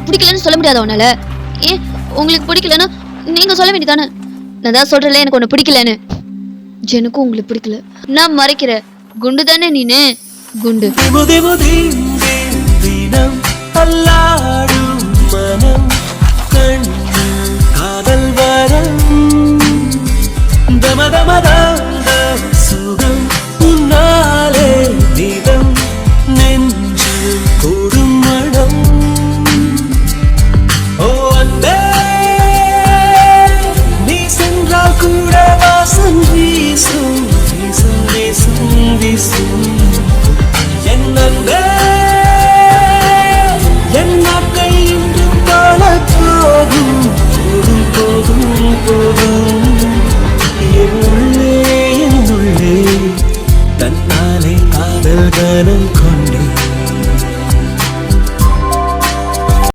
எனக்கு பிடிக்கலன்னு சொல்ல முடியாத உன்னால? ஏன் உங்களுக்கு பிடிக்கலன்னா நீங்க சொல்ல வேண்டியதானே? நான் தான் சொல்றேன்ல எனக்கு ஒண்ணு பிடிக்கலன்னு. எனக்கும் உங்களுக்கு பிடிக்கல. நான் மறைக்கிற குண்டு தானே நீனு? குண்டு. காதல் வரம் சுகம் உன்னாலே நிதம் நெஞ்சு கூடும் மனம். ஓ அன்பே நீ சென்றால் கூட வாசம் வீசும் வீசும் வீசும் வீசும். என் அன்பே என் நாட்கள் இன்று பல போகும் போகும் போகும் போகும்.